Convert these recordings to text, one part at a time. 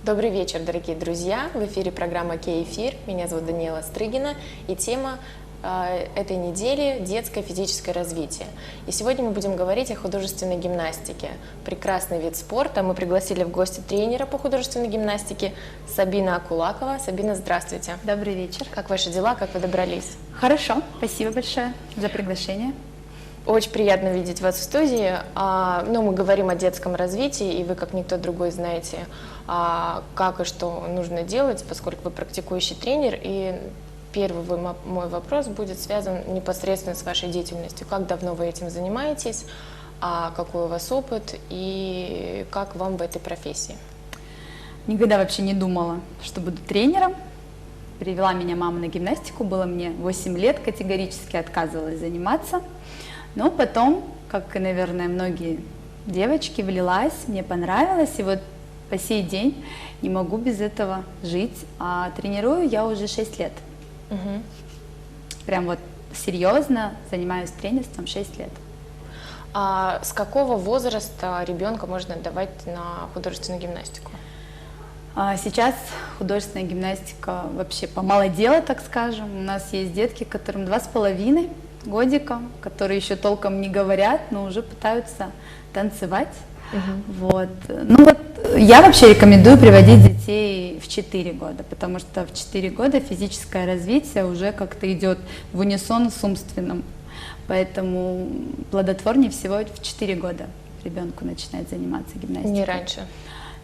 Добрый вечер, дорогие друзья! В эфире программа «Кей-эфир». Меня зовут Даниэла Стрыгина, и тема этой недели – детское физическое развитие. И сегодня мы будем говорить о художественной гимнастике. Прекрасный вид спорта. Мы пригласили в гости тренера по художественной гимнастике Сабина Акулакова. Сабина, здравствуйте! Добрый вечер! Как ваши дела? Как вы добрались? Хорошо, спасибо большое за приглашение. Очень приятно видеть вас в студии. Мы говорим о детском развитии, и вы, как никто другой, знаете, как и что нужно делать, поскольку вы практикующий тренер. И первый мой вопрос будет связан непосредственно с вашей деятельностью. Как давно вы этим занимаетесь, какой у вас опыт и как вам в этой профессии? Никогда вообще не думала, что буду тренером. Привела меня мама на гимнастику, было мне 8 лет, категорически отказывалась заниматься. Но потом, как и, наверное, многие девочки, влилась, мне понравилось, и вот по сей день не могу без этого жить. А тренирую я уже 6 лет. Угу. Прям вот серьезно занимаюсь тренерством 6 лет. А с какого возраста ребенка можно отдавать на художественную гимнастику? Сейчас художественная гимнастика вообще помолодела, так скажем. У нас есть детки, которым 2,5 годика, которые еще толком не говорят, но уже пытаются танцевать. Вот. Я вообще рекомендую приводить детей в 4 года, потому что в 4 года физическое развитие уже как-то идет в унисон с умственным. Поэтому плодотворнее всего в 4 года ребенку начинает заниматься гимнастикой. Не раньше?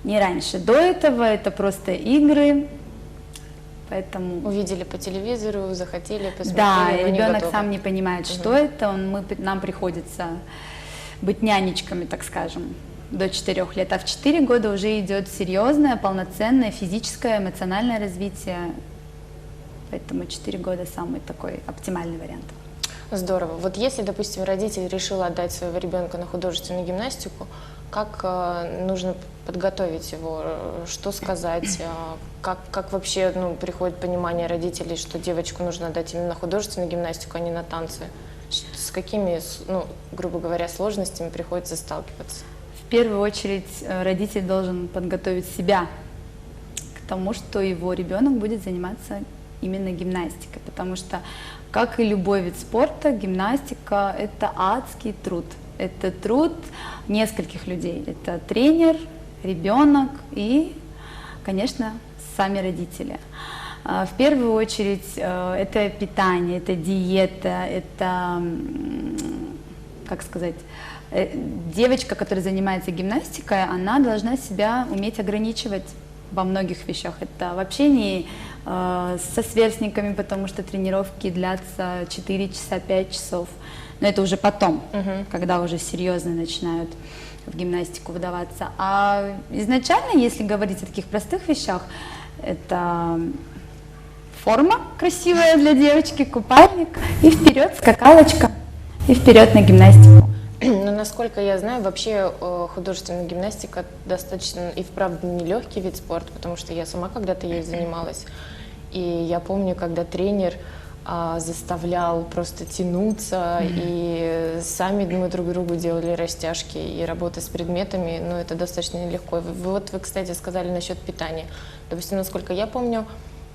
Не раньше. До этого это просто игры. Поэтому... Увидели по телевизору, захотели, посмотрели, да, но ребенок не сам не понимает, что это, нам приходится быть нянечками, так скажем, до 4 лет, а в 4 года уже идет серьезное, полноценное физическое, эмоциональное развитие, поэтому 4 года самый такой оптимальный вариант. Здорово. Вот если, допустим, родитель решил отдать своего ребенка на художественную гимнастику, как нужно подготовить его, что сказать, как вообще приходит понимание родителей, что девочку нужно отдать именно на художественную гимнастику, а не на танцы? С какими, грубо говоря, сложностями приходится сталкиваться? В первую очередь родитель должен подготовить себя к тому, что его ребенок будет заниматься именно гимнастикой, потому что, как и любой вид спорта, гимнастика – это адский труд. Это труд нескольких людей. Это тренер, ребенок и, конечно, сами родители. В первую очередь это питание, это диета, это, как сказать, девочка, которая занимается гимнастикой, она должна себя уметь ограничивать во многих вещах. Это в общении со сверстниками, потому что тренировки длятся 4 часа, 5 часов. Но это уже потом, когда уже серьезно начинают в гимнастику выдаваться. А изначально, если говорить о таких простых вещах, это форма красивая для девочки, купальник, и вперед скакалочка, и вперед на гимнастику. Но, насколько я знаю, вообще художественная гимнастика достаточно и вправду нелегкий вид спорта, потому что я сама когда-то ей занималась. И я помню, когда тренер заставлял просто тянуться, и сами мы друг другу делали растяжки и работа с предметами, но это достаточно нелегко. Вы, кстати, сказали насчет питания. Допустим, насколько я помню,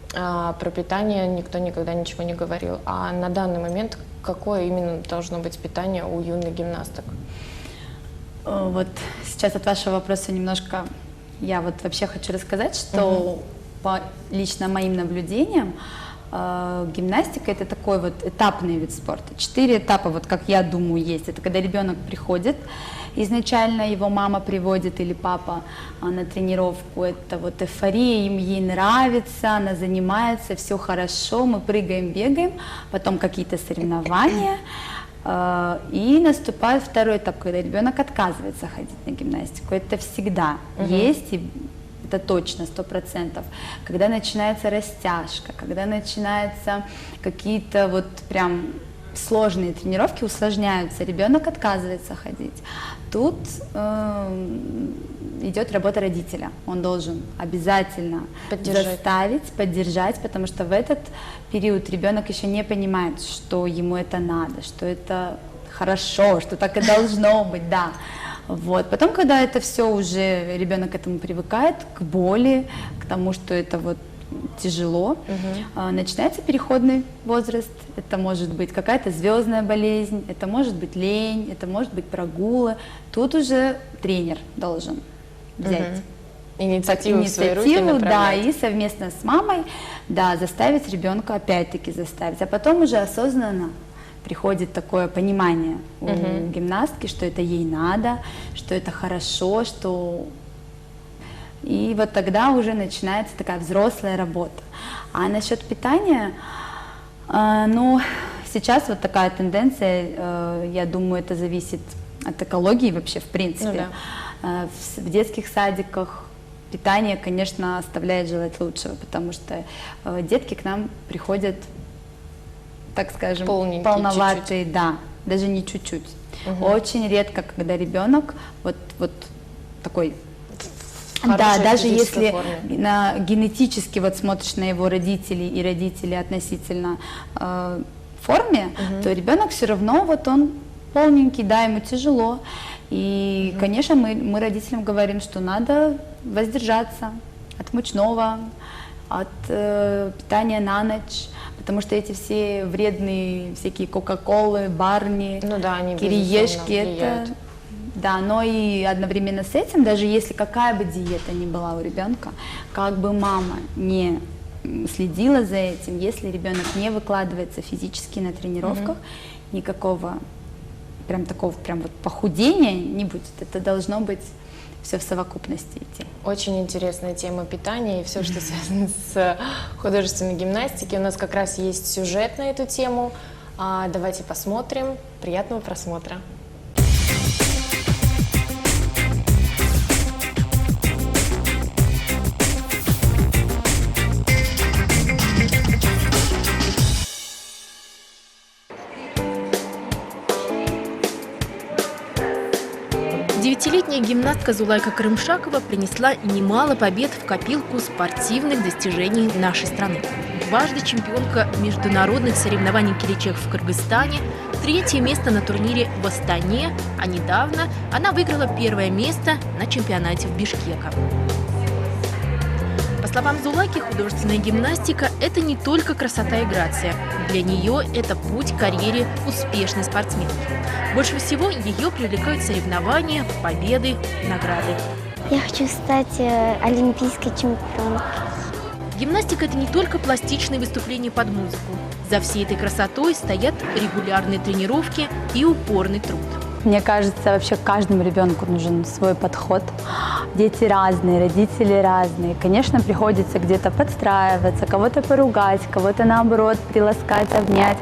про питание никто никогда ничего не говорил. А на данный момент какое именно должно быть питание у юных гимнасток? Вот сейчас от вашего вопроса немножко я вот вообще хочу рассказать, что по лично моим наблюдениям гимнастика – это такой вот этапный вид спорта. 4 этапа, вот как я думаю, есть. Это когда ребенок приходит, изначально его мама приводит или папа на тренировку, это вот эйфория, ей нравится, она занимается, все хорошо, мы прыгаем, бегаем, потом какие-то соревнования, и наступает второй этап, когда ребенок отказывается ходить на гимнастику. Это всегда есть, и это точно, 100%. Когда начинается растяжка, когда начинаются какие-то вот прям сложные тренировки, усложняются, ребенок отказывается ходить. Тут идет работа родителя. Он должен обязательно заставить, поддержать, потому что в этот период ребенок еще не понимает, что ему это надо, что это хорошо, что так и должно быть, да. Вот. Потом, когда это все уже, ребенок к этому привыкает, к боли, к тому, что это вот тяжело, начинается переходный возраст. Это может быть какая-то звездная болезнь, это может быть лень, это может быть прогулы. Тут уже тренер должен взять Инициативу в свои руки да, направлять. и совместно с мамой, да, заставить ребенка, опять-таки заставить. А потом уже осознанно приходит такое понимание у гимнастки, что это ей надо, что это хорошо, что... И вот тогда уже начинается такая взрослая работа. А насчет питания, ну, сейчас вот такая тенденция, я думаю, это зависит от экологии вообще, в принципе. Ну, да. В детских садиках питание, конечно, оставляет желать лучшего, потому что детки к нам приходят, так скажем, полненькие, полноватые, чуть-чуть. Да, даже не чуть-чуть. Очень редко, когда ребенок вот такой, да, даже если генетически вот смотришь на его родителей и родители относительно форме, то ребенок все равно вот он полненький, да, ему тяжело. И, конечно, мы родителям говорим, что надо воздержаться от мучного, от питания на ночь, потому что эти все вредные всякие кока-колы, барни, ну, да, они кириешки, это... Да, но и одновременно с этим, даже если какая бы диета ни была у ребенка, как бы мама не следила за этим, если ребенок не выкладывается физически на тренировках, никакого прям такого прям вот похудения не будет. Это должно быть все в совокупности идти. Очень интересная тема питания и все, что связано с художественной гимнастикой. У нас как раз есть сюжет на эту тему. Давайте посмотрим. Приятного просмотра. Девятилетняя гимнастка Зулайка Карымшакова принесла немало побед в копилку спортивных достижений нашей страны. Дважды чемпионка международных соревнований киличек в Кыргызстане, 3-е место на турнире в Астане, а недавно она выиграла 1-е место на чемпионате в Бишкеке. По словам Зулайки, художественная гимнастика – это не только красота и грация. Для нее это путь к карьере успешной спортсменки. Больше всего ее привлекают соревнования, победы, награды. Я хочу стать олимпийской чемпионкой. Гимнастика – это не только пластичные выступления под музыку. За всей этой красотой стоят регулярные тренировки и упорный труд. Мне кажется, вообще каждому ребенку нужен свой подход. Дети разные, родители разные. Конечно, приходится где-то подстраиваться, кого-то поругать, кого-то наоборот приласкать, обнять.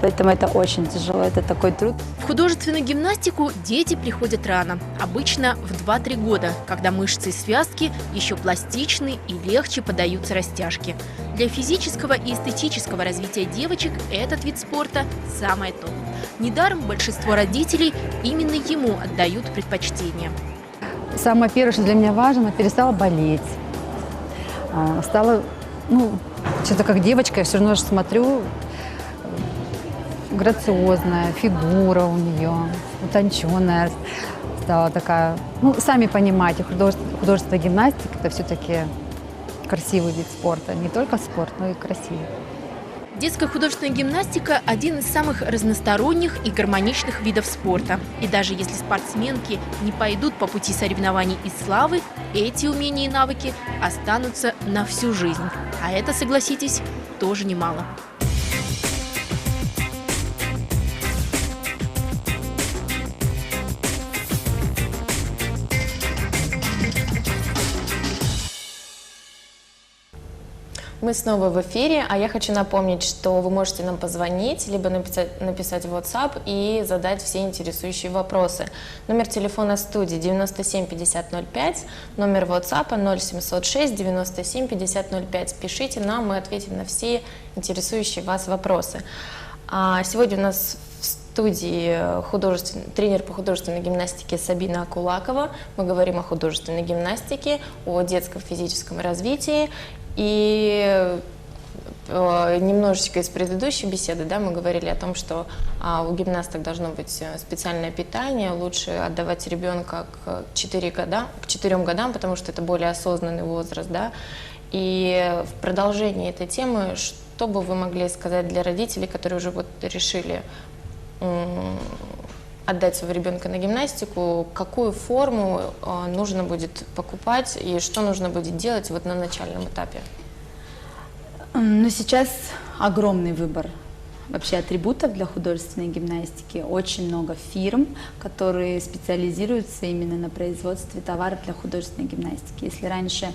Поэтому это очень тяжело, это такой труд. В художественную гимнастику дети приходят рано, обычно в 2-3 года, когда мышцы и связки еще пластичны и легче поддаются растяжке. Для физического и эстетического развития девочек этот вид спорта – самое то. Недаром большинство родителей именно ему отдают предпочтение. Самое первое, что для меня важно, перестала болеть. Стала, что-то как девочка, я все равно же смотрю, грациозная фигура у нее, утонченная стала такая. Сами понимаете, художественная гимнастика – это все-таки красивый вид спорта. Не только спорт, но и красивый. Детская художественная гимнастика – один из самых разносторонних и гармоничных видов спорта. И даже если спортсменки не пойдут по пути соревнований и славы, эти умения и навыки останутся на всю жизнь. А это, согласитесь, тоже немало. Мы снова в эфире, а я хочу напомнить, что вы можете нам позвонить, либо написать в WhatsApp и задать все интересующие вопросы. Номер телефона студии 97 50 05, номер WhatsApp 0706 97 50 05. Пишите нам, мы ответим на все интересующие вас вопросы. Сегодня у нас в студии тренер по художественной гимнастике Сабина Акулакова. Мы говорим о художественной гимнастике, о детском физическом развитии. И немножечко из предыдущей беседы, да, мы говорили о том, что у гимнасток должно быть специальное питание, лучше отдавать ребенка к 4 годам, потому что это более осознанный возраст, да. И в продолжении этой темы, что бы вы могли сказать для родителей, которые уже вот решили отдать своего ребенка на гимнастику, какую форму нужно будет покупать и что нужно будет делать вот на начальном этапе? Ну, сейчас огромный выбор вообще атрибутов для художественной гимнастики. Очень много фирм, которые специализируются именно на производстве товаров для художественной гимнастики. Если раньше,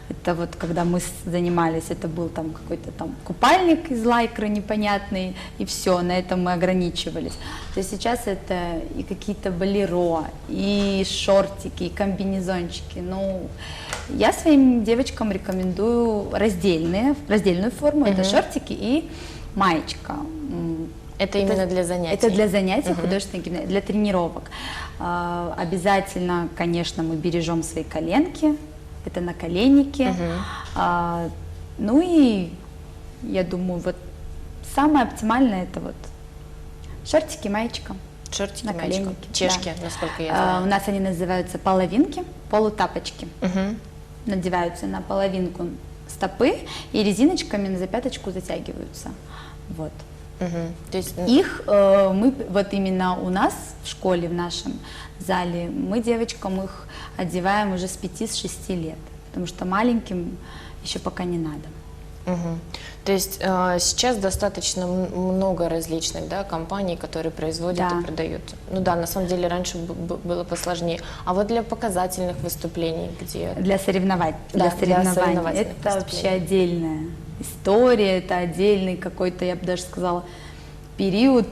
это вот когда мы занимались, это был там какой-то там купальник из лайкры непонятный, и все, на этом мы ограничивались. То сейчас это и какие-то болеро, и шортики, и комбинезончики. Ну, я своим девочкам рекомендую раздельную форму, это шортики и маечка. Это именно для занятий? Это для занятий художественной гимнастики, для тренировок. Обязательно, конечно, мы бережем свои коленки, это наколенники. Ну и я думаю, вот самое оптимальное это вот шортики, маечка. Шортики, наколенники, маечка. Чешки, да. насколько я знаю. У нас они называются половинки, полутапочки. Надеваются на половинку стопы и резиночками на запяточку затягиваются. Вот. То есть... Их мы, вот именно у нас в школе, в нашем зале, мы девочкам их одеваем уже с 5-6 лет, потому что маленьким еще пока не надо. То есть сейчас достаточно много различных, да, компаний, которые производят и продают. Ну да, на самом деле раньше было посложнее. А вот для показательных выступлений, где... Для соревнований. Да, для соревнований. Это вообще отдельная история, это отдельный какой-то, я бы даже сказала, период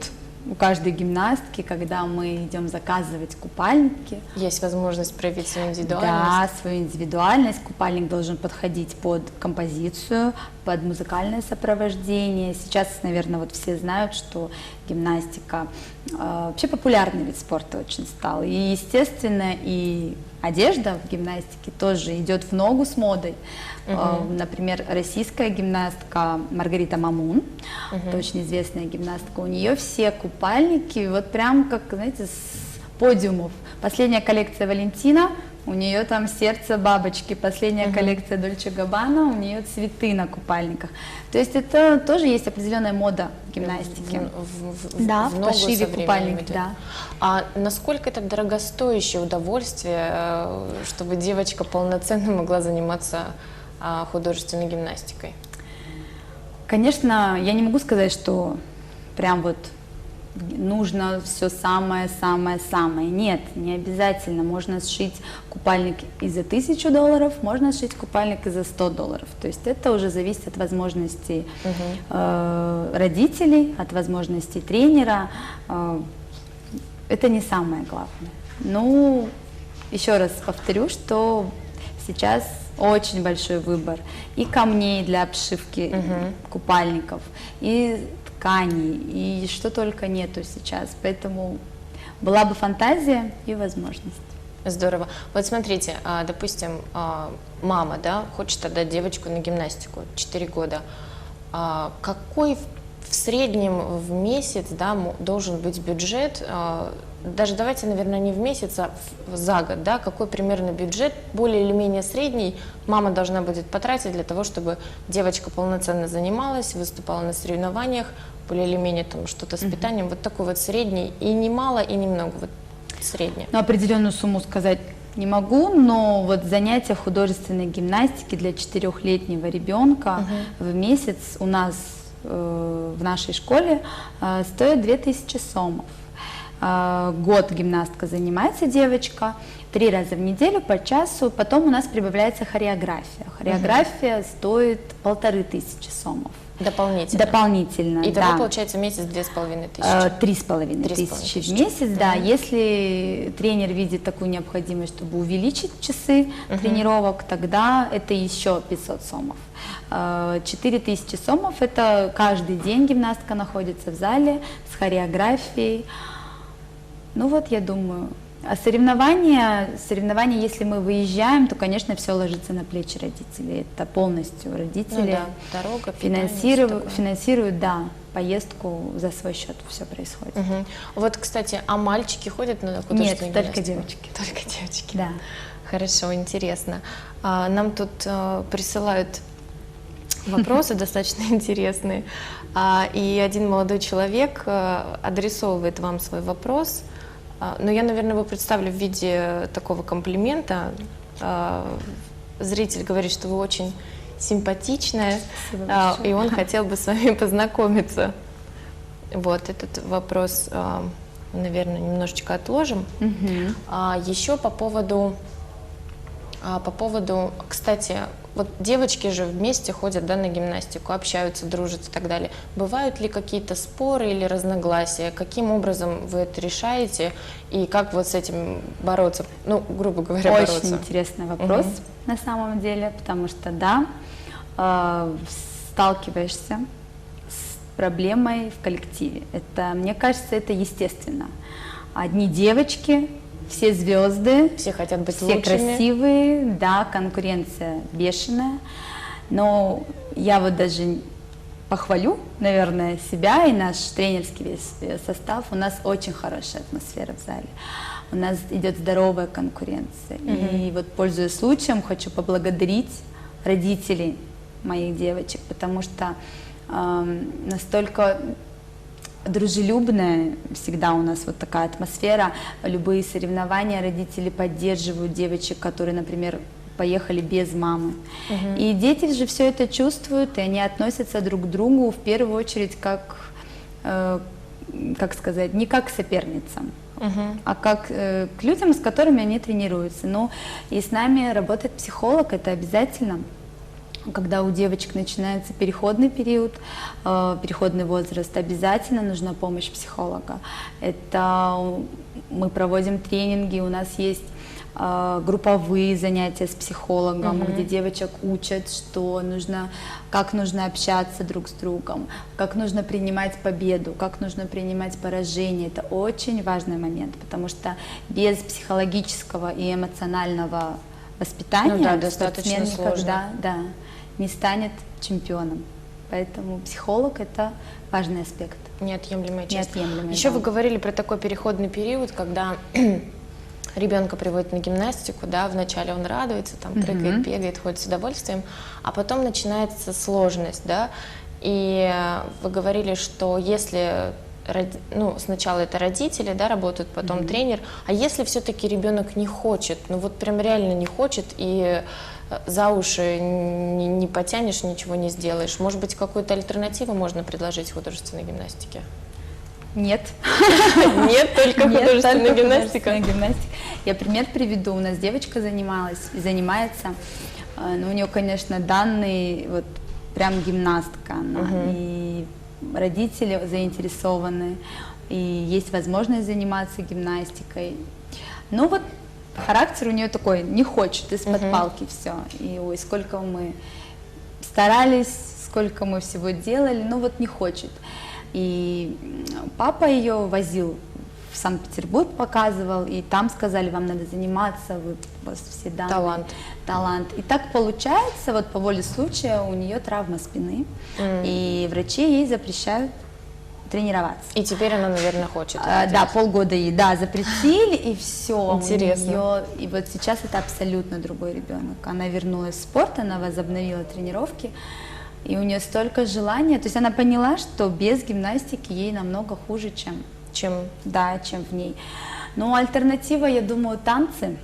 у каждой гимнастки, когда мы идем заказывать купальники. Есть возможность проявить свою индивидуальность. Да, свою индивидуальность. Купальник должен подходить под композицию, под музыкальное сопровождение. Сейчас, наверное, вот все знают, что гимнастика вообще популярный вид спорта очень стал. И, естественно, и одежда в гимнастике тоже идет в ногу с модой. Например, российская гимнастка Маргарита Мамун, это очень известная гимнастка, у нее все купальники вот прям как, знаете, с подиумов. Последняя коллекция Валентина, у нее там сердце бабочки, последняя коллекция Дольче Габбана, у нее цветы на купальниках. То есть это тоже есть определенная мода гимнастики. Да, в пошиве купальник, да. А насколько это дорогостоящее удовольствие, чтобы девочка полноценно могла заниматься художественной гимнастикой? Конечно, я не могу сказать, что прям вот нужно все самое-самое-самое. Нет, не обязательно. Можно сшить купальник и за $1000, можно сшить купальник и за $100. То есть это уже зависит от возможностей родителей, от возможностей тренера. Это не самое главное. Ну, еще раз повторю, что сейчас очень большой выбор и камней для обшивки купальников, и тканей, и что только нету сейчас. Поэтому была бы фантазия и возможность. Здорово. Вот смотрите, допустим, мама, да, хочет отдать девочку на гимнастику 4 года. Какой в среднем в месяц, да, должен быть бюджет? Даже давайте, наверное, не в месяц, а за год, да, какой примерно бюджет, более или менее средний, мама должна будет потратить для того, чтобы девочка полноценно занималась, выступала на соревнованиях, более или менее там что-то с питанием, вот такой вот средний, и не мало, и немного, вот средний. Ну, определенную сумму сказать не могу, но вот занятия художественной гимнастики для 4-летнего ребенка в месяц у нас в нашей школе стоит 2000 сомов. Год гимнастка занимается девочка, 3 раза в неделю по часу, потом у нас прибавляется хореография. Хореография стоит 1500 сомов. Дополнительно? Дополнительно, и тогда да. получается в месяц 2500? 3500 в месяц, да. Если тренер видит такую необходимость, чтобы увеличить часы тренировок, тогда это еще 500 сомов. 4000 сомов – это каждый день гимнастка находится в зале с хореографией. Ну вот, я думаю, А соревнования, если мы выезжаем, то, конечно, все ложится на плечи родителей. Это полностью родители дорога, питание, всё такое. финансируют, да, поездку за свой счет, все происходит. Вот, кстати, а мальчики ходят на художественную Нет, только гимнастику? девочки. Только девочки. Да. Хорошо, интересно. Нам тут присылают вопросы достаточно интересные. И один молодой человек адресовывает вам свой вопрос. Но я, наверное, его представлю в виде такого комплимента. Зритель говорит, что вы очень симпатичная, и он хотел бы с вами познакомиться. Вот этот вопрос, наверное, немножечко отложим. Еще по поводу, кстати, вот девочки же вместе ходят, да, на гимнастику, общаются, дружат и так далее. Бывают ли какие-то споры или разногласия? Каким образом вы это решаете и как вот с этим бороться? Ну, грубо говоря, Очень бороться. интересный вопрос на самом деле, потому что, да, сталкиваешься с проблемой в коллективе. Это, мне кажется, это естественно. Одни девочки, все звезды, Все хотят быть все лучшими. красивые, да, конкуренция бешеная, но я вот даже похвалю, наверное, себя и наш тренерский весь состав. У нас очень хорошая атмосфера в зале, у нас идет здоровая конкуренция. И вот, пользуясь случаем, хочу поблагодарить родителей моих девочек, потому что настолько дружелюбная всегда у нас вот такая атмосфера. Любые соревнования родители поддерживают девочек, которые, например, поехали без мамы. И дети же все это чувствуют, и они относятся друг к другу в первую очередь как сказать, не как к соперницам, а как к людям, с которыми они тренируются. Ну, и с нами работает психолог, это обязательно. Когда у девочек начинается переходный период, переходный возраст, обязательно нужна помощь психолога. Это мы проводим тренинги, у нас есть групповые занятия с психологом, где девочек учат, что нужно, как нужно общаться друг с другом, как нужно принимать победу, как нужно принимать поражение. Это очень важный момент, потому что без психологического и эмоционального воспитания достаточно спортсмен сложно. никогда не станет чемпионом. Поэтому психолог – это важный аспект. Неотъемлемая часть. Неотъемлемая, Еще да. вы говорили про такой переходный период, когда ребенка приводят на гимнастику, да, вначале он радуется, там, прыгает, бегает, ходит с удовольствием, а потом начинается сложность, да, и вы говорили, что если, ну, сначала это родители, да, работают, потом тренер, а если все-таки ребенок не хочет, ну вот прям реально не хочет, и за уши не потянешь, ничего не сделаешь, может быть, какую-то альтернативу можно предложить художественной гимнастике? Нет. Нет, только художественная гимнастика. Я пример приведу. У нас девочка занималась и занимается, но у нее, конечно, данные, вот прям гимнастка она, и родители заинтересованы, и есть возможность заниматься гимнастикой. Но вот характер у нее такой, не хочет, из-под палки все. И ой, сколько мы старались, сколько мы всего делали, но вот не хочет. И папа ее возил в Санкт-Петербург, показывал, и там сказали, вам надо заниматься, у вас все данные. Талант. И так получается, вот по воле случая у нее травма спины, и врачи ей запрещают тренироваться. И теперь она, наверное, хочет. Да, полгода ей, да, запретили, и все. Интересно. И вот сейчас это абсолютно другой ребенок. Она вернулась в спорт, она возобновила тренировки, и у нее столько желания. То есть она поняла, что без гимнастики ей намного хуже, чем в ней. Но альтернатива, я думаю, танцы.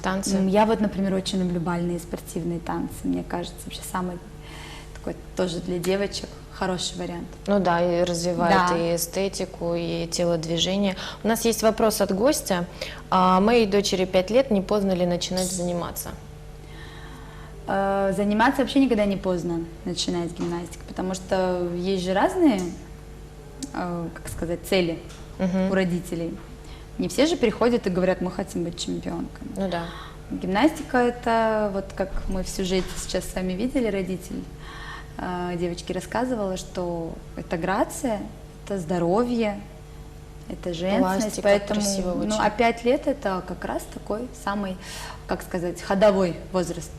Танцы. Я вот, например, очень люблю бальные спортивные танцы. Мне кажется, вообще самый такой тоже для девочек хороший вариант. Ну да, и развивает и эстетику, и телодвижение. У нас есть вопрос от гостя. Моей дочери 5 лет, не поздно ли начинать заниматься? Заниматься вообще никогда не поздно, начинать с гимнастикой, потому что есть же разные, как сказать, цели у родителей. Не все же приходят и говорят, мы хотим быть чемпионкой. Ну да. Гимнастика – это, вот как мы в сюжете сейчас с вами видели, родитель девочки рассказывала, что это грация, это здоровье, это женственность, Пластика, поэтому, красиво ну, очень. а 5 лет это как раз такой самый, как сказать, ходовой возраст.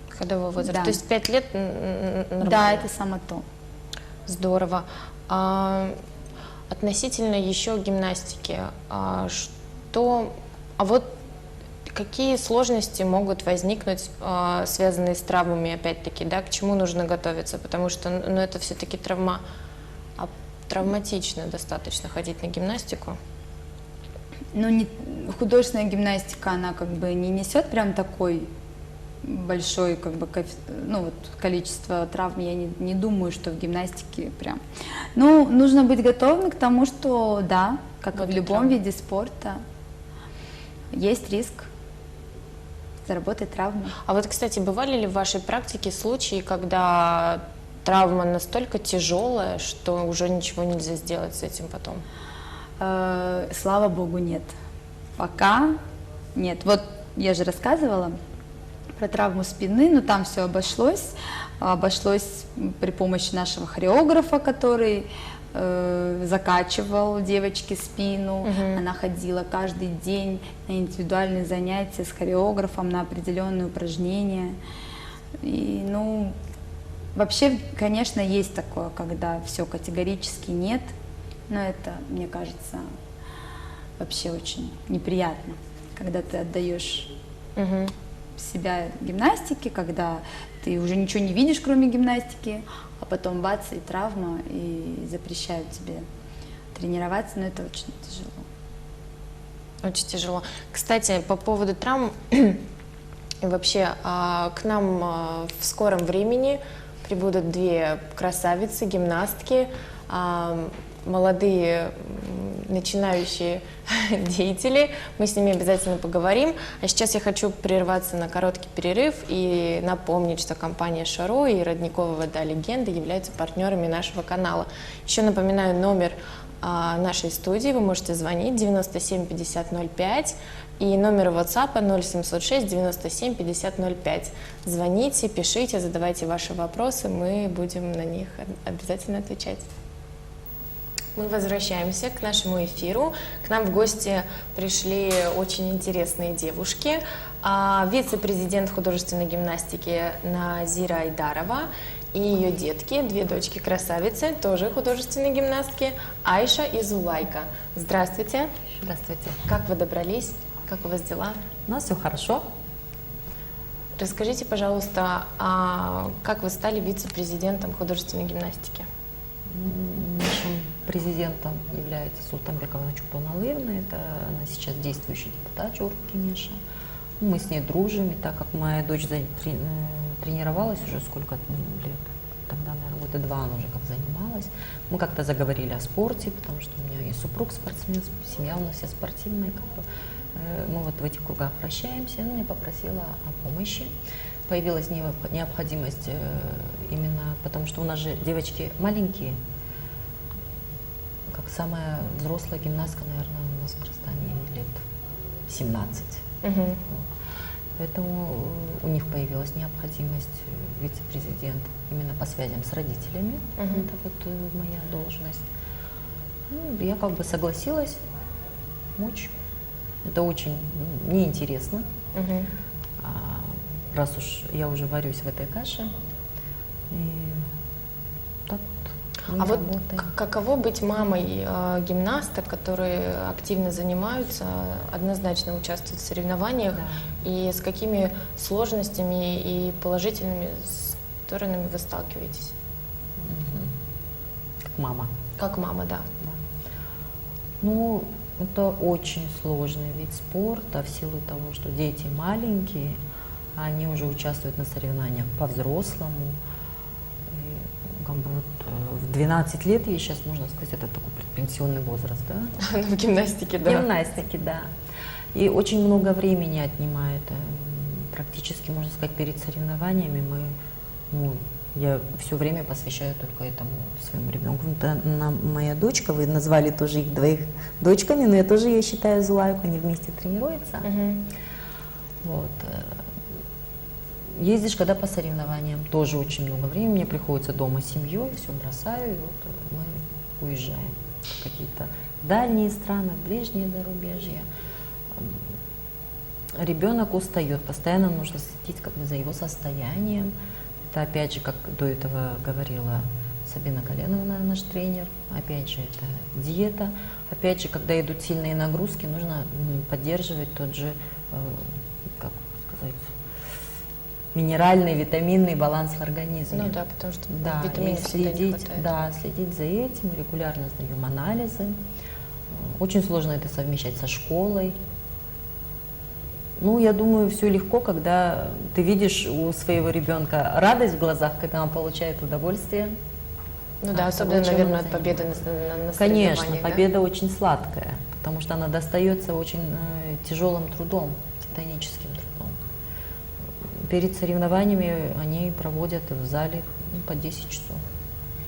Ходовой возраст. Да. То есть 5 лет нормально. Да, это само то. Здорово. Относительно еще гимнастики, вот какие сложности могут возникнуть, связанные с травмами, опять-таки, да, к чему нужно готовиться, потому что, ну, это все-таки травматично достаточно ходить на гимнастику. Ну, художественная гимнастика, она как бы не несет прям такой большой, как бы, ну, вот, количество травм. Я не думаю, что в гимнастике прям. Ну, нужно быть готовым к тому, что, да, как и в Будут любом травмы. виде спорта, есть риск заработать травму. А вот, кстати, бывали ли в вашей практике случаи, когда травма настолько тяжелая, что уже ничего нельзя сделать с этим потом? Слава богу, нет. Пока нет. Вот я же рассказывала про травму спины, но там все обошлось. Обошлось при помощи нашего хореографа, который закачивал девочке спину. Она ходила каждый день на индивидуальные занятия с хореографом, на определенные упражнения. И, ну, вообще, конечно, есть такое, когда все категорически нет, но это, мне кажется, вообще очень неприятно, когда ты отдаешь себя гимнастике, когда ты уже ничего не видишь, кроме гимнастики, а потом бац, и травма, и запрещают тебе тренироваться, но это очень тяжело. Очень тяжело. Кстати, по поводу травм, и вообще, к нам в скором времени прибудут две красавицы, гимнастки, молодые начинающие деятели. Мы с ними обязательно поговорим. А сейчас я хочу прерваться на короткий перерыв и напомнить, что компания «Шаро» и Родникова вода «Легенда» являются партнерами нашего канала. Еще напоминаю номер нашей студии. Вы можете звонить 97 50 05 и номер WhatsApp 0706 97 50 05. Звоните, пишите, задавайте ваши вопросы, мы будем на них обязательно отвечать. Мы возвращаемся к нашему эфиру. К нам в гости пришли очень интересные девушки. Вице-президент художественной гимнастики Назира Айдарова и ее детки, две дочки-красавицы, тоже художественные гимнастки, Айша и Зулайка. Здравствуйте. Здравствуйте. Как вы добрались? Как у вас дела? У нас все хорошо. Расскажите, пожалуйста, как вы стали вице-президентом художественной гимнастики? Нашим президентом является Султанбекова Начупа Налыевна. Это она сейчас действующий депутат Жоруб Кенеша. Мы с ней дружим, и так как моя дочь тренировалась уже сколько лет, тогда, наверное, года 2 она уже как занималась. Мы как-то заговорили о спорте, потому что у меня и супруг спортсмен, семья у нас вся спортивная. Мы вот в этих кругах вращаемся. Она меня попросила о помощи. Появилась необходимость именно потому, что у нас же девочки маленькие, как самая взрослая гимнастка, наверное, у нас в Кыргызстане лет 17. Вот. Поэтому у них появилась необходимость вице-президент именно по связям с родителями. Это вот моя должность. Ну, я как бы согласилась помочь. Это очень мне интересно. Раз уж я уже варюсь в этой каше. И так вот. А вот каково быть мамой гимнасток, которые активно занимаются, однозначно участвуют в соревнованиях, Да. и с какими сложностями и положительными сторонами вы сталкиваетесь? Как мама. Как мама, да. Да. Ну, это очень сложный вид спорта в силу того, что дети маленькие, они уже участвуют на соревнованиях по-взрослому. И, как бы, вот, в 12 лет, ей сейчас, можно сказать, это такой предпенсионный возраст, да? Ну, в гимнастике, да. Гимнастики, да. И очень много времени отнимает. Практически, можно сказать, перед соревнованиями я все время посвящаю только этому своему ребенку. Моя дочка, вы назвали тоже их двоих дочками, но я тоже ее считаю Зулайку, они вместе тренируются. Вот. Ездишь, когда по соревнованиям, тоже очень много времени, мне приходится дома с семьей, все бросаю, и вот мы уезжаем в какие-то в дальние страны, в ближние зарубежья. Ребенок устает, постоянно нужно следить как бы за его состоянием. Это опять же, как до этого говорила Сабина Коленовна, наш тренер, опять же, это диета. Опять же, когда идут сильные нагрузки, нужно поддерживать тот же, как сказать, минеральный, витаминный баланс в организме. Ну да, потому что Да, витаминов и всегда не следить, хватает. да, следить за этим, регулярно сдаем анализы. Очень сложно это совмещать со школой. Ну, я думаю, все легко, когда ты видишь у своего ребенка радость в глазах, когда он получает удовольствие. Ну да, от того, особенно, чем он наверное, от победы на Конечно, соревнованиях, да? победа очень сладкая, потому что она достается очень тяжелым трудом, титаническим трудом. Перед соревнованиями они проводят в зале по 10 часов.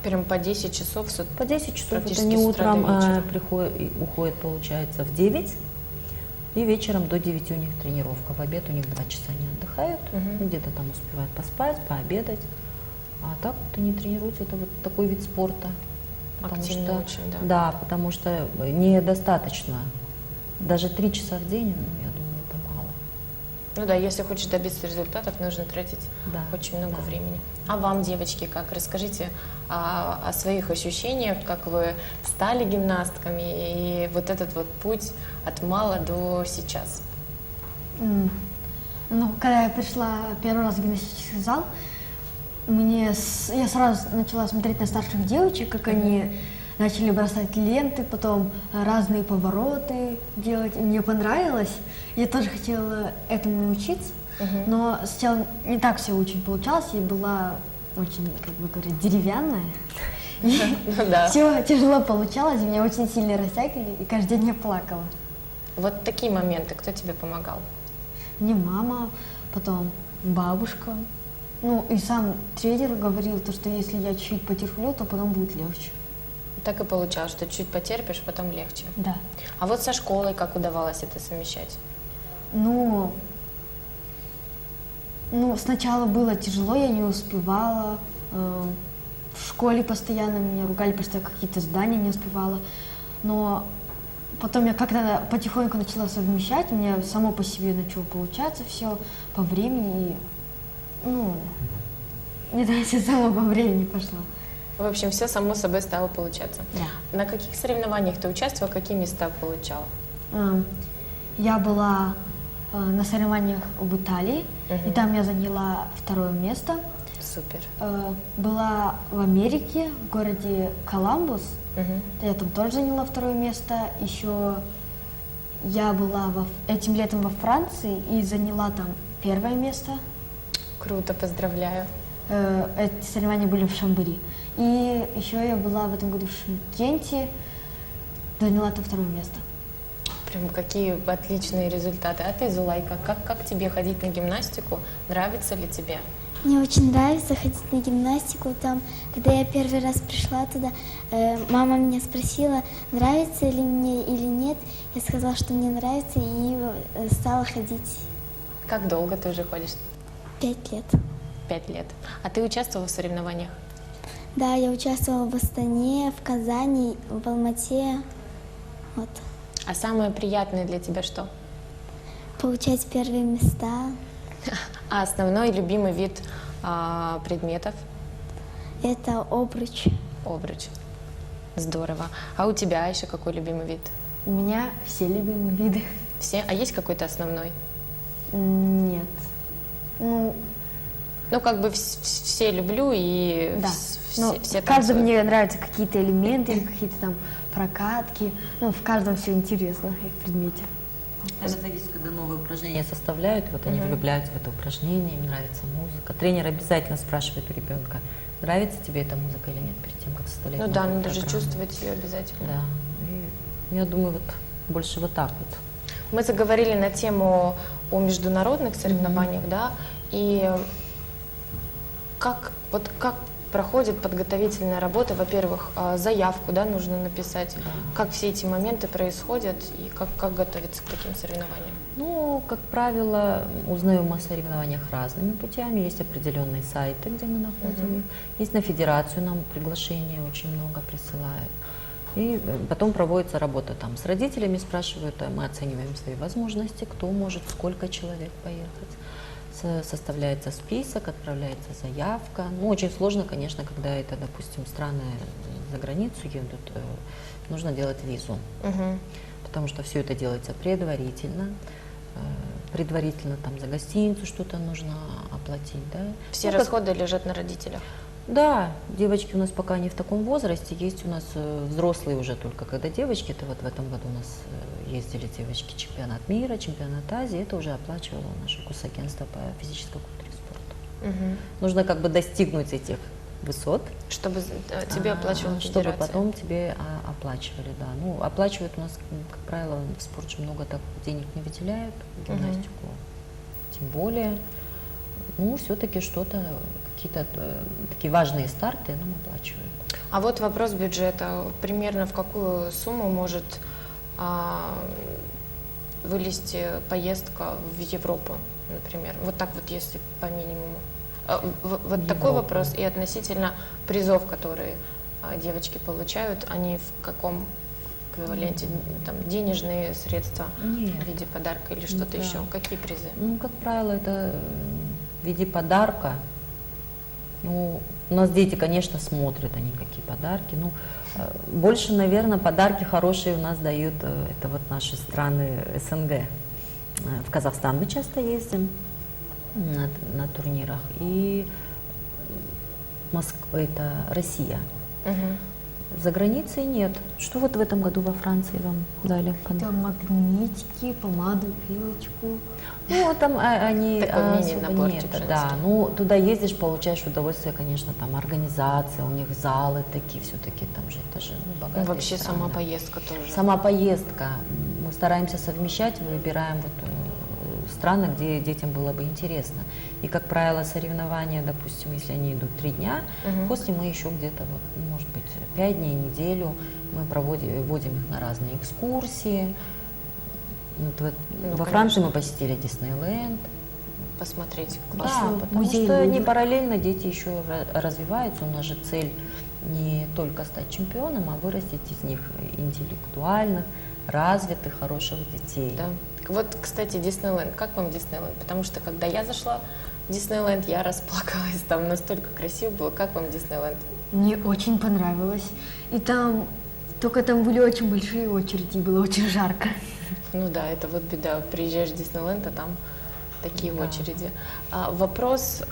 Прям по 10 часов По 10 часов это практически не с утра до утром, вечера. уходит, получается, в 9, и вечером до 9 у них тренировка. В обед у них 2 часа они отдыхают, где-то там успевают поспать, пообедать. А так вот они тренируются, это вот такой вид спорта. Потому Активный что, очень, да. Да, потому что недостаточно. Даже 3 часа в день, ну, я думаю, это мало. Ну да, если хочешь добиться результатов, нужно тратить Да, очень много да. времени. А вам, девочки, как? Расскажите о своих ощущениях, как вы стали гимнастками и вот этот вот путь от мала до сейчас. Ну, когда я пришла первый раз в гимнастический зал, я сразу начала смотреть на старших девочек, как они начали бросать ленты, потом разные повороты делать. И мне понравилось. Я тоже хотела этому научиться, но сначала не так все очень получалось. Я была очень, как бы говорят, деревянная. И Ну да. все тяжело получалось, меня очень сильно растягивали, и каждый день я плакала. Вот такие моменты, кто тебе помогал? Мне мама, потом бабушка. Ну и сам тренер говорил, то, что если я чуть потерплю, то потом будет легче. Так и получалось, что чуть потерпишь, потом легче. Да. А вот со школой как удавалось это совмещать? Ну, сначала было тяжело, я не успевала. В школе постоянно меня ругали, потому что я какие-то задания не успевала. Но потом я как-то потихоньку начала совмещать, у меня само по себе начало получаться все по времени. И, мне кажется, само по времени пошло. В общем, все само собой стало получаться. Да. На каких соревнованиях ты участвовала, какие места получала? Я была на соревнованиях в Италии, и там я заняла 2 место. Супер. Была в Америке, в городе Коламбус, я там тоже заняла 2 место. Еще я была этим летом во Франции и заняла там 1 место. Круто, поздравляю. Эти соревнования были в Шамбери. И еще я была в этом году в Шымкенте, заняла там 2 место. Прям какие отличные результаты. А ты, Зулайка, как тебе ходить на гимнастику? Нравится ли тебе? Мне очень нравится ходить на гимнастику. Там, когда я первый раз пришла туда, мама меня спросила, нравится ли мне или нет. Я сказала, что мне нравится, и стала ходить Как долго ты уже ходишь? 5 лет. 5 лет. А ты участвовала в соревнованиях? Да, я участвовала в Астане, в Казани, в Алмате. Вот. А самое приятное для тебя что? Получать первые места. А основной любимый вид предметов? Это обруч. Обруч. Здорово. А у тебя еще какой любимый вид? У меня все любимые виды. Все? А есть какой-то основной? Нет. Ну, как бы все люблю и Да. все В каждом танцуют. мне нравятся какие-то элементы, или какие-то там прокатки. В каждом все интересно и в предмете. Это зависит, когда новые упражнения составляют, вот они влюбляются в это упражнение, им нравится музыка. Тренер обязательно спрашивает у ребенка, нравится тебе эта музыка или нет, перед тем, как составлять Ну да, новую надо же программу. чувствовать ее обязательно. Да. И я думаю, вот больше вот так вот. Мы заговорили на тему о международных соревнованиях, да, и как проходит подготовительная работа? Во-первых, заявку, да, нужно написать, как все эти моменты происходят и как готовиться к таким соревнованиям? Ну, как правило, узнаем о соревнованиях разными путями. Есть определенные сайты, где мы находим их. Есть на федерацию, нам приглашения очень много присылают. И потом проводится работа там с родителями, спрашивают, мы оцениваем свои возможности, кто может, сколько человек поехать. Составляется список, отправляется заявка. Ну, очень сложно, конечно, когда это, допустим, страны за границу едут, нужно делать визу. Потому что все это делается предварительно. Предварительно там за гостиницу что-то нужно оплатить, да. Все расходы лежат на родителях. Да, девочки у нас пока не в таком возрасте, есть у нас взрослые уже только, когда девочки, это вот в этом году у нас ездили девочки, чемпионат мира, чемпионат Азии, это уже оплачивало наше госагентство по физической культуре и спорту. Нужно как бы достигнуть этих высот, чтобы тебе оплачивала чтобы федерация. потом тебе оплачивали, да. Ну, оплачивают у нас, как правило, в спорт же много так денег не выделяют, гимнастику тем более. Ну, все-таки что-то, какие-то такие важные старты нам оплачивают. А вот вопрос бюджета. Примерно в какую сумму может вылезти поездка в Европу, например? Вот так вот, если по минимуму. Вот такой вопрос. И относительно призов, которые девочки получают, они в каком эквиваленте? Там, денежные средства в виде подарка или что-то еще? Какие призы? Ну, как правило, это в виде подарка. Ну, у нас дети, конечно, смотрят они какие подарки. Ну, больше, наверное, подарки хорошие у нас дают, это вот наши страны СНГ. В Казахстан мы часто ездим на турнирах. И Москва, это Россия. За границей нет. Что вот в этом году во Франции вам дали? Там магнитики, помаду, пилочку. Ну, там они такой особо мини-наборчик нет, женский. да. Ну, туда ездишь, получаешь удовольствие, конечно, там организация, у них залы такие, все-таки там же, это же богатые Вообще страны. сама поездка тоже. Сама поездка. Мы стараемся совмещать, выбираем вот страны, где детям было бы интересно. И, как правило, соревнования, допустим, если они идут 3 дня, после мы еще где-то, вот, может быть, 5 дней, неделю, мы вводим их на разные экскурсии. Вот во Франции мы посетили Диснейленд. Посмотреть Да, классно. потому музей что они Лувра. параллельно, дети еще развиваются. У нас же цель не только стать чемпионом, а вырастить из них интеллектуальных, развитых, хороших детей. Да. Вот, кстати, Диснейленд. Как вам Диснейленд? Потому что, когда я зашла в Диснейленд, я расплакалась. Там настолько красиво было. Как вам Диснейленд? Мне очень понравилось. И там, только там были очень большие очереди, было очень жарко. Ну да, это вот беда. Приезжаешь в Диснейленд, а там такие Да. очереди. Вопрос,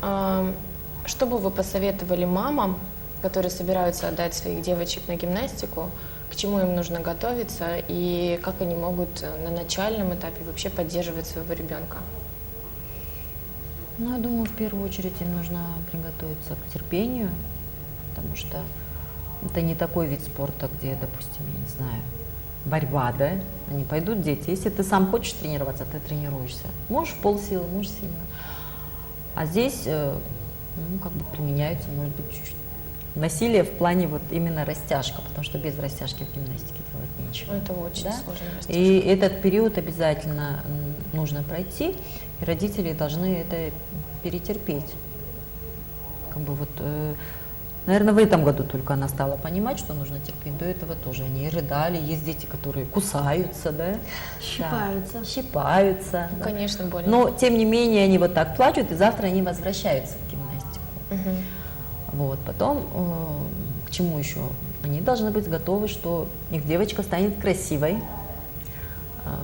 что бы вы посоветовали мамам, которые собираются отдать своих девочек на гимнастику, к чему им нужно готовиться и как они могут на начальном этапе вообще поддерживать своего ребенка? Ну, я думаю, в первую очередь им нужно приготовиться к терпению, потому что это не такой вид спорта, где, допустим, я не знаю, борьба, да? Они пойдут, дети. Если ты сам хочешь тренироваться, ты тренируешься. Можешь в полсилы, можешь сильно. А здесь, ну, как бы применяются, может быть, чуть-чуть насилие в плане вот именно растяжка, потому что без растяжки в гимнастике делать нечего. Это очень Да? сложно. И этот период обязательно нужно пройти, и родители должны это перетерпеть. Как бы вот, наверное, в этом году только она стала понимать, что нужно терпеть. До этого тоже они рыдали. Есть дети, которые кусаются, да? Щипаются. Да, щипаются. Ну, да. конечно, больно. Но, тем не менее, они вот так плачут, и завтра они возвращаются в гимнастику. Вот, потом, к чему еще? Они должны быть готовы, что их девочка станет красивой.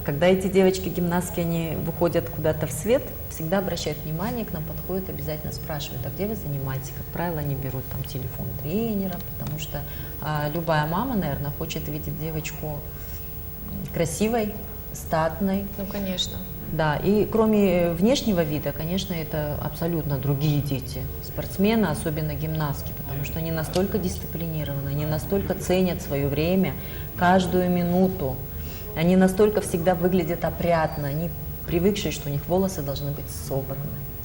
Когда эти девочки-гимнастки, они выходят куда-то в свет, всегда обращают внимание, к нам подходят, обязательно спрашивают, а где вы занимаетесь? Как правило, они берут там телефон тренера, потому что любая мама, наверное, хочет видеть девочку красивой, статной. Ну, конечно. Да, и кроме внешнего вида, конечно, это абсолютно другие дети, спортсмены, особенно гимнастки, потому что они настолько дисциплинированы, они настолько ценят свое время, каждую минуту, они настолько всегда выглядят опрятно, они привыкшие, что у них волосы должны быть собраны.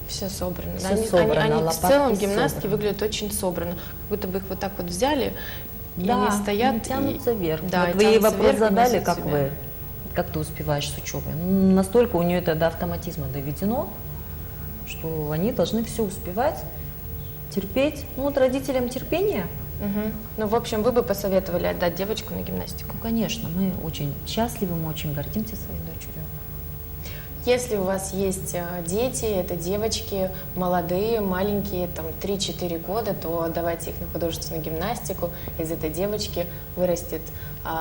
Все собрано. Всё Они, собрано, они в лопатки целом гимнастки собраны. выглядят очень собрано. Как будто бы их вот так вот взяли, и Да, они стоят они тянутся вверх. Да, Вот и вы ей тянутся вопрос вверх и задали, несут как себя. вы, как ты успеваешь с учебой. Ну, настолько у нее это до автоматизма доведено, что они должны все успевать, терпеть. Ну вот родителям терпение Мгм. Ну, в общем, вы бы посоветовали отдать девочку на гимнастику? Ну, конечно, мы очень счастливы, мы очень гордимся своей дочерью. Если у вас есть дети, это девочки молодые, маленькие, там 3-4 года, то отдавайте их на художественную гимнастику. Из этой девочки вырастет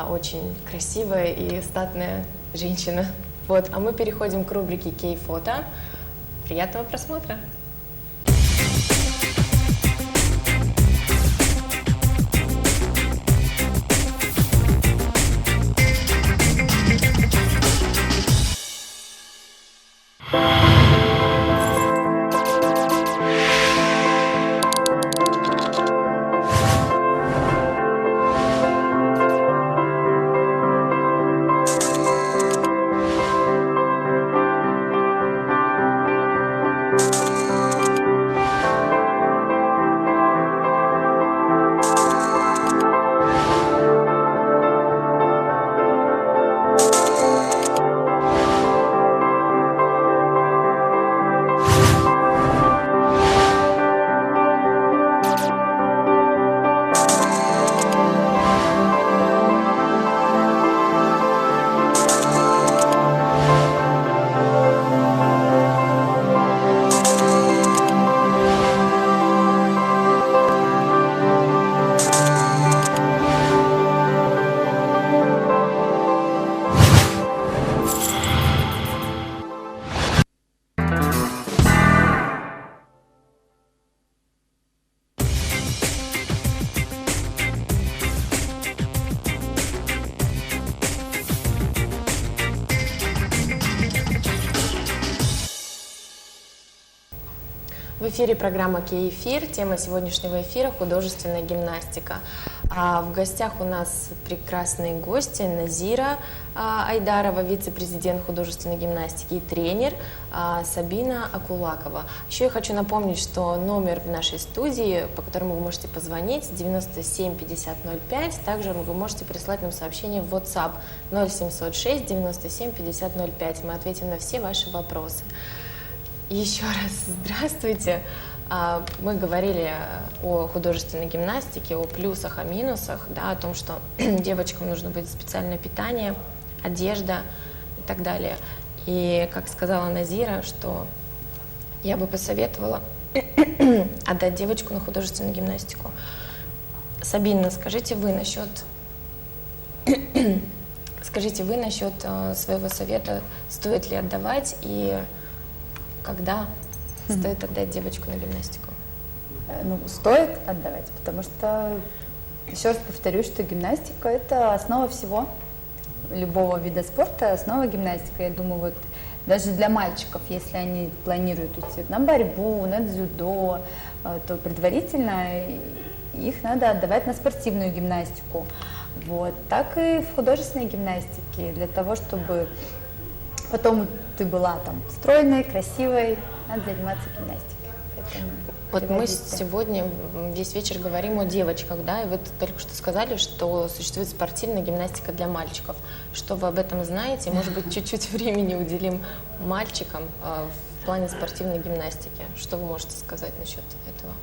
очень красивая и статная женщина. Вот. А мы переходим к рубрике «Кей-фото». Приятного просмотра! В эфире программа «Кей-эфир». Тема сегодняшнего эфира – художественная гимнастика. А в гостях у нас прекрасные гости: Назира Айдарова, вице-президент художественной гимнастики и тренер, Сабина Акулакова. Еще я хочу напомнить, что номер в нашей студии, по которому вы можете позвонить, 97 50 05. Также вы можете прислать нам сообщение в WhatsApp 0706 97 50 05. Мы ответим на все ваши вопросы. Еще раз здравствуйте. Мы говорили о художественной гимнастике, о плюсах, о минусах, да, о том, что девочкам нужно будет специальное питание, одежда и так далее. И, как сказала Назира, что я бы посоветовала отдать девочку на художественную гимнастику. Сабина, скажите вы насчет своего совета, стоит ли отдавать и когда стоит отдать девочку на гимнастику? Ну, стоит отдавать, потому что, еще раз повторюсь, что гимнастика – это основа всего, любого вида спорта, основа гимнастика. Я думаю, вот даже для мальчиков, если они планируют идти на борьбу, на дзюдо, то предварительно их надо отдавать на спортивную гимнастику. Вот. Так и в художественной гимнастике, для того, чтобы потом ты была там стройной, красивой, надо заниматься гимнастикой. Поэтому вот мы сегодня весь вечер говорим о девочках, да, и вы только что сказали, что существует спортивная гимнастика для мальчиков. Что вы об этом знаете? Может быть, чуть-чуть времени уделим мальчикам в плане спортивной гимнастики. Что вы можете сказать насчет этого?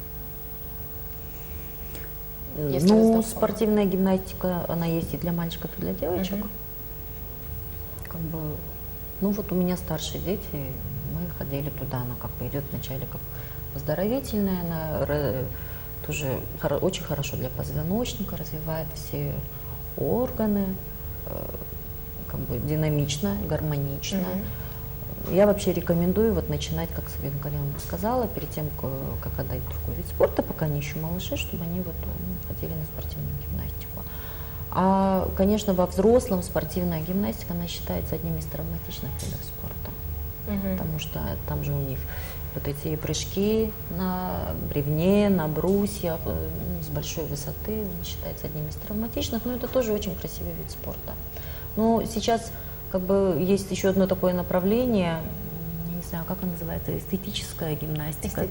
Если вы знакомы. Спортивная гимнастика, она есть и для мальчиков, и для девочек. Как бы, ну вот у меня старшие дети, мы ходили туда, она как бы идет вначале как оздоровительная, она тоже очень хорошо для позвоночника, развивает все органы, как бы динамично, гармонично. Я вообще рекомендую вот начинать, как Сабина Галиевна сказала, перед тем, как отдать другой вид спорта, пока они еще малыши, чтобы они вот ходили на спортивную гимнастику. А, конечно, во взрослом спортивная гимнастика, она считается одним из травматичных видов спорта, потому что там же у них вот эти прыжки на бревне, на брусьях, с большой высоты, он считается одним из травматичных, но это тоже очень красивый вид спорта. Но сейчас как бы есть еще одно такое направление, я не знаю, как оно называется, эстетическая гимнастика.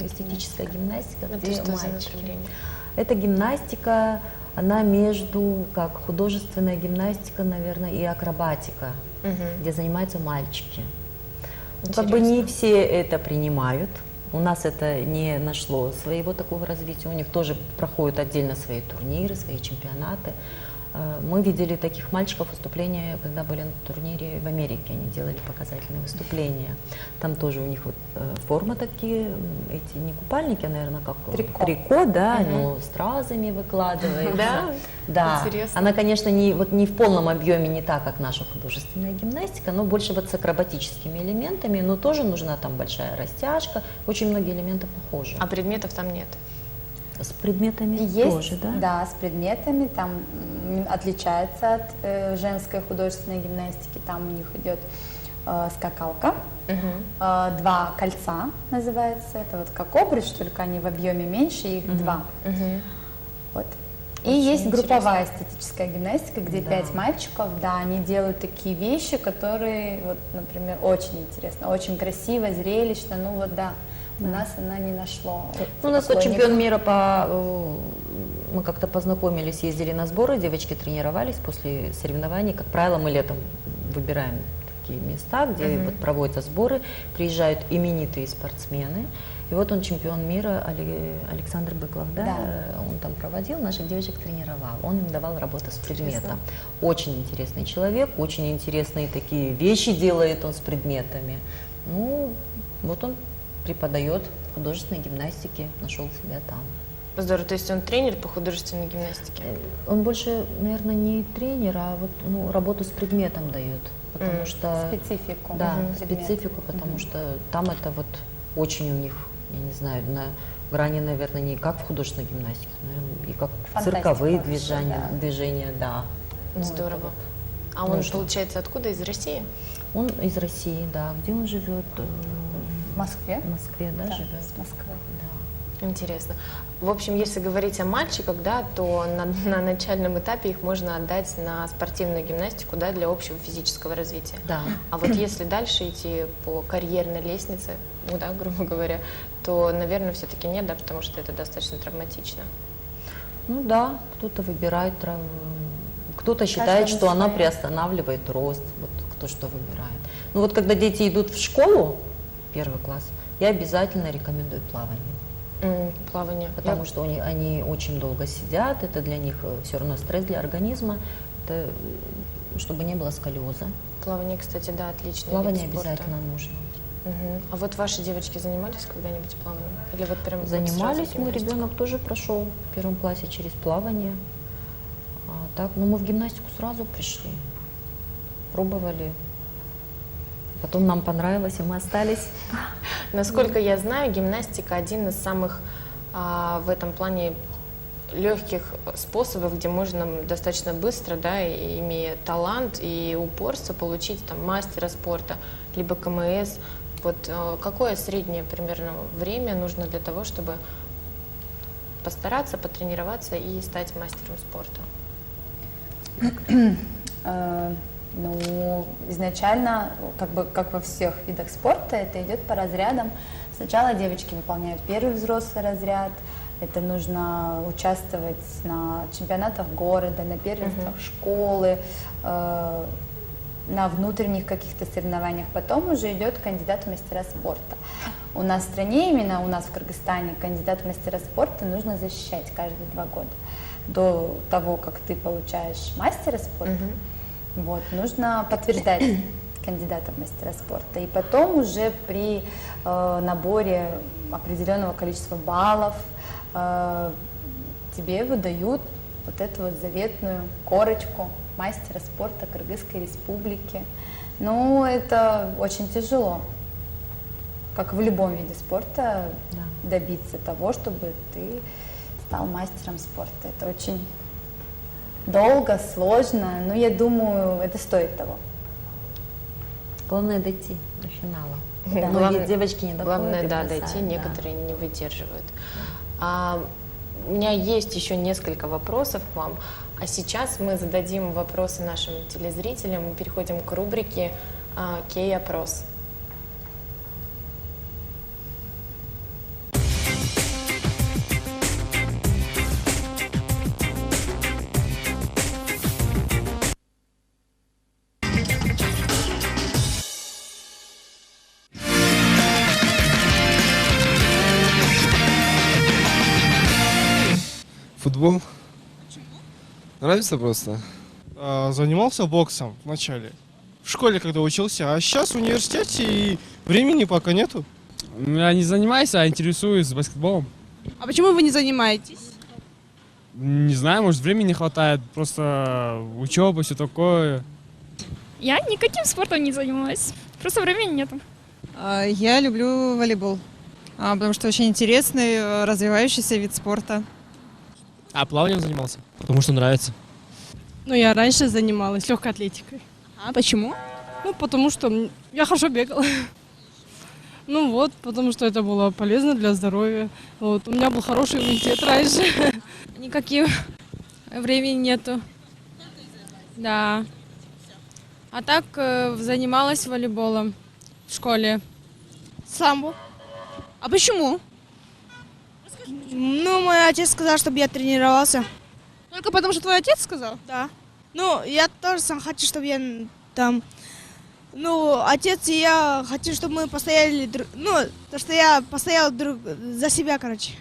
Эстетическая гимнастика, Это где что за мальчики. направление? Эта гимнастика, она между, как художественная гимнастика, наверное, и акробатика, где занимаются мальчики. Ну, как бы не все это принимают, У нас это не нашло своего такого развития. У них тоже проходят отдельно свои турниры, свои чемпионаты. Мы видели таких мальчиков выступления, когда были на турнире в Америке, они делали показательные выступления. Там тоже у них вот формы такие, эти не купальники, а, наверное, как трико, да, но стразами выкладывается. Да? Да. Интересно. Она, конечно, не в полном объеме, не так, как наша художественная гимнастика, но больше вот с акробатическими элементами, но тоже нужна там большая растяжка, очень многие элементы похожи. А предметов там нет? С предметами Есть, тоже, да? Да, с предметами, там отличается от женской художественной гимнастики, там у них идет скакалка, 2 кольца называется, это вот как обруч, только они в объеме меньше, их 2. Вот. И Очень есть интересно. групповая эстетическая гимнастика, где Да. 5 мальчиков, да, они делают такие вещи, которые, вот, например, очень интересно, очень красиво, зрелищно, ну вот да. У нас она не нашло. Ну, у нас вот поклонников. чемпион мира мы как-то познакомились, ездили на сборы, девочки тренировались после соревнований. Как правило, мы летом выбираем такие места, где вот проводятся сборы, приезжают именитые спортсмены. И вот он чемпион мира, Александр Быклов, да? Да. Он там проводил, наших девочек тренировал, он им давал работу с предметом. Очень интересный человек, очень интересные такие вещи делает он с предметами. Ну, вот он преподает художественной гимнастике, нашел себя там. Здорово, то есть он тренер по художественной гимнастике? Он больше, наверное, не тренер, а вот работу с предметом дает, потому что Специфику. да, предмета. специфику, потому что там это вот очень у них, я не знаю, на грани, наверное, не как в художественной гимнастике, наверное, и как Фантастика цирковые вообще, движения, да. Ну, это Здорово. вот. А он, нужно. получается, откуда? Из России? Он из России, да. Где он живет? В Москве? В Москве, да, Да, живет? с Москвы. Да. Интересно. В общем, если говорить о мальчиках, да, то на начальном этапе их можно отдать на спортивную гимнастику, да, для общего физического развития. Да. А вот если дальше идти по карьерной лестнице, ну да, грубо говоря, то, наверное, все-таки нет, да, потому что это достаточно травматично. Ну да, кто-то выбирает, кто-то считает, что она свое. приостанавливает рост, вот кто что выбирает. Ну вот когда дети идут в школу, 1 класс, я обязательно рекомендую плавание, Плавание. потому что они очень долго сидят, это для них все равно стресс для организма, это, чтобы не было сколиоза. Плавание, кстати, да, отличный Плавание вид спорта. обязательно нужно. Мгм. А вот ваши девочки занимались когда-нибудь плаванием? Или вот прям вот сразу Занимались, мой гимнастику? ребенок тоже прошел в 1 классе через плавание. А так, ну мы в гимнастику сразу пришли, пробовали. Потом нам понравилось, и мы остались. Насколько я знаю, гимнастика один из самых в этом плане легких способов, где можно достаточно быстро, да, имея талант и упорство, получить там мастера спорта, либо КМС. Вот какое среднее примерно время нужно для того, чтобы постараться, потренироваться и стать мастером спорта? Ну, изначально, как во всех видах спорта, это идет по разрядам. Сначала девочки выполняют первый взрослый разряд, это нужно участвовать на чемпионатах города, на первенствах школы, на внутренних каких-то соревнованиях. Потом уже идет кандидат в мастера спорта. У нас в стране, именно у нас в Кыргызстане, кандидат в мастера спорта нужно защищать каждые 2 года. До того, как ты получаешь мастера спорта, вот, нужно подтверждать кандидата в мастера спорта. И потом уже при наборе определенного количества баллов тебе выдают вот эту вот заветную корочку мастера спорта Кыргызской Республики. Ну, это очень тяжело, как в любом виде спорта, добиться того, чтобы ты стал мастером спорта. Это очень долго, сложно, но я думаю, это стоит того. Главное дойти до финала. Да. Многие девочки не доходят. Главное, и да, бросают, дойти, да. некоторые не выдерживают. У меня есть еще несколько вопросов к вам, а сейчас мы зададим вопросы нашим телезрителям. Мы переходим к рубрике «Кей-опрос». Футбол. Нравится просто. Занимался боксом вначале. В школе, когда учился, а сейчас в университете и времени пока нету. Я не занимаюсь, а интересуюсь баскетболом. А почему вы не занимаетесь? Не знаю, может, времени не хватает, просто учеба, все такое. Я никаким спортом не занимаюсь, просто времени нету. Я люблю волейбол, потому что очень интересный, развивающийся вид спорта. А плаванием занимался? Потому что нравится. Ну, я раньше занималась легкой атлетикой. А почему? Ну, потому что я хорошо бегала. Ну вот, потому что это было полезно для здоровья. Вот, у меня был хороший иммунитет раньше. Никаких времени нету. Да. А так занималась волейболом в школе. Самбо. А почему? Ну, мой отец сказал, чтобы я тренировался. Только потому, что твой отец сказал? Да. Ну, я тоже сам хочу, чтобы я там... Ну, отец и я хотим, чтобы мы постояли... Ну, то, что я постоял за себя, короче.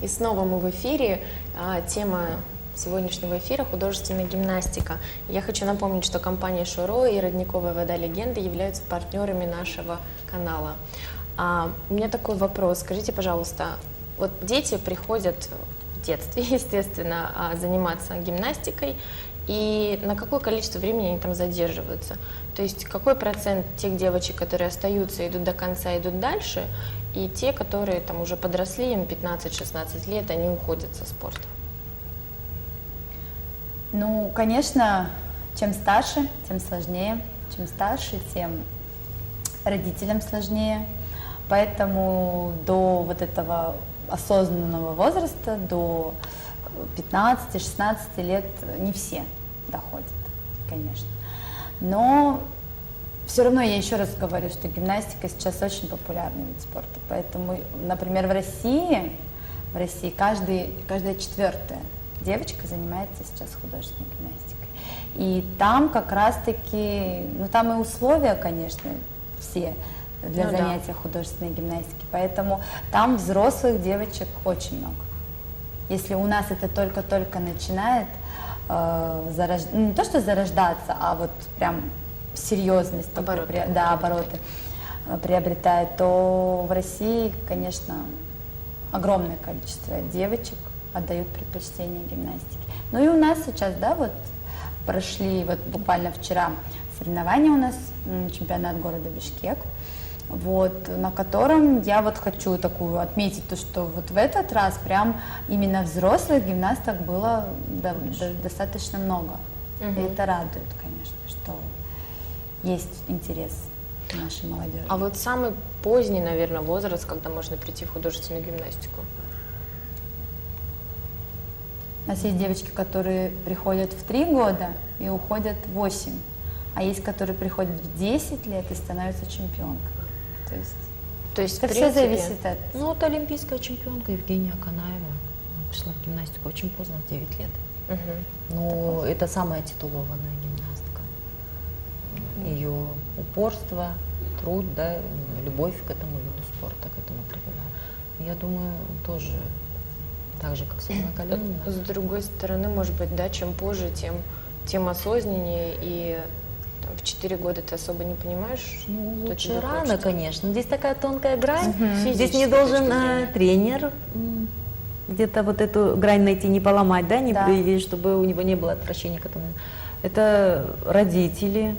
И снова мы в эфире. Тема сегодняшнего эфира — художественная гимнастика. Я хочу напомнить, что компания «Шуро» и родниковая вода «Легенда» являются партнерами нашего канала. У меня такой вопрос. Скажите, пожалуйста, вот дети приходят в детстве, естественно, заниматься гимнастикой, и на какое количество времени они там задерживаются? То есть какой процент тех девочек, которые остаются, идут до конца, идут дальше, и те, которые там уже подросли, им 15-16 лет, они уходят со спорта? Ну, конечно, чем старше, тем сложнее. Чем старше, тем родителям сложнее. Поэтому до вот этого осознанного возраста, до 15-16 лет не все доходят, конечно. Но все равно я еще раз говорю, что гимнастика сейчас очень популярный вид спорта. Поэтому, например, в России каждая четвертая девочка занимается сейчас художественной гимнастикой. И там как раз-таки, ну там и условия, конечно, все для занятия художественной гимнастики. Поэтому там взрослых девочек очень много. Если у нас это только-только начинает не то что зарождаться, а вот прям серьезность, обороты приобретает, то в России, конечно, огромное количество девочек отдают предпочтение гимнастике. Ну и у нас сейчас, да, вот прошли вот буквально вчера соревнования у нас, чемпионат города Бишкек, вот, на котором я вот хочу такую отметить, то, что вот в этот раз прям именно взрослых гимнасток было достаточно много. И это радует, конечно, что есть интерес нашей молодежи. А вот самый поздний, наверное, возраст, когда можно прийти в художественную гимнастику? У нас есть девочки, которые приходят в 3 года и уходят в 8, а есть, которые приходят в 10 лет и становятся чемпионкой. То есть это в принципе, все зависит от... Ну, вот олимпийская чемпионка Евгения Аканаева пришла в гимнастику очень поздно, в 9 лет. Но это самая титулованная гимнастка. Ее упорство, труд, да, любовь к этому виду спорта, к этому привела. Я думаю, тоже так же, как Светлана Калинина. С другой стороны, может быть, да, чем позже, тем осознаннее, и там, в 4 года ты особо не понимаешь. Ну, что лучше тебе рано, хочется. конечно. Здесь такая тонкая грань. Здесь Физически, не с должен точки зрения. тренер где-то вот эту грань найти, не поломать, да, не Да. проявить, чтобы у него не было отвращения к этому. Это родители.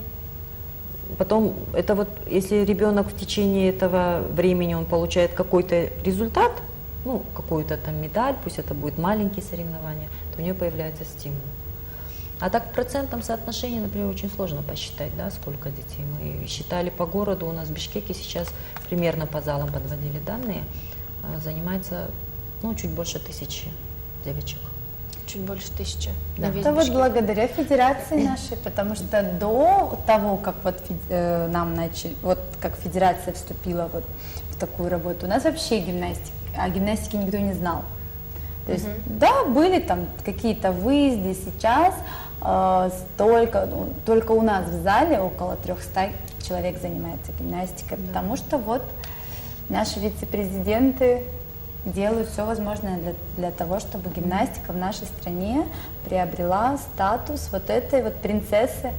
Потом, это вот, если ребенок в течение этого времени он получает какой-то результат, ну, какую-то там медаль, пусть это будет маленькие соревнования, то у нее появляется стимул. А так в процентном соотношении, например, очень сложно посчитать, да, сколько детей. Мы считали по городу, у нас в Бишкеке сейчас примерно по залам подводили данные, занимается, ну, чуть больше 1000 девочек. Чуть больше 1000. Да. на весь Это вот Бишкек. благодаря федерации нашей, потому что до того, как вот нам начали, вот как федерация вступила вот в такую работу. У нас вообще о гимнастике никто не знал. То есть, да, были там какие-то выезды, сейчас только у нас в зале около 300 человек занимается гимнастикой, потому что вот наши вице-президенты делают все возможное для того, чтобы гимнастика в нашей стране приобрела статус вот этой вот принцессы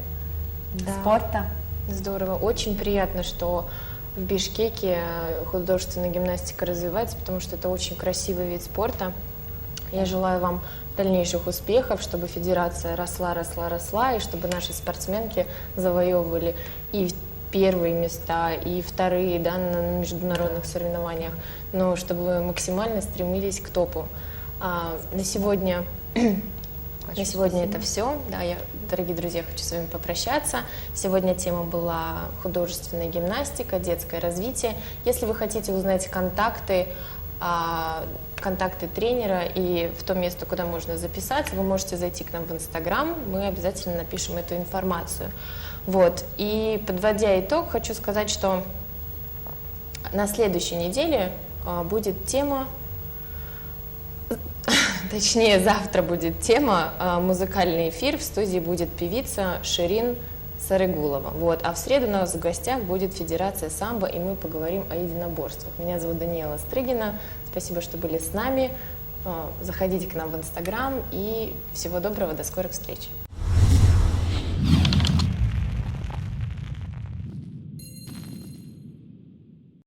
спорта. Здорово. Очень приятно, что в Бишкеке художественная гимнастика развивается, потому что это очень красивый вид спорта. Я желаю вам дальнейших успехов, чтобы федерация росла, и чтобы наши спортсменки завоевывали и первые места, и вторые, да, на международных соревнованиях, но чтобы вы максимально стремились к топу. На сегодня это все. Да, дорогие друзья, хочу с вами попрощаться. Сегодня тема была художественная гимнастика, детское развитие. Если вы хотите узнать контакты тренера и в то место, куда можно записаться, вы можете зайти к нам в Инстаграм, мы обязательно напишем эту информацию. Вот. И подводя итог, хочу сказать, что на следующей неделе будет тема, точнее завтра будет тема, музыкальный эфир, в студии будет певица Ширин Сарыгулова. Вот. А в среду у нас в гостях будет Федерация самбо, и мы поговорим о единоборствах. Меня зовут Даниэла Стрыгина. Спасибо, что были с нами. Заходите к нам в Инстаграм, и всего доброго, до скорых встреч.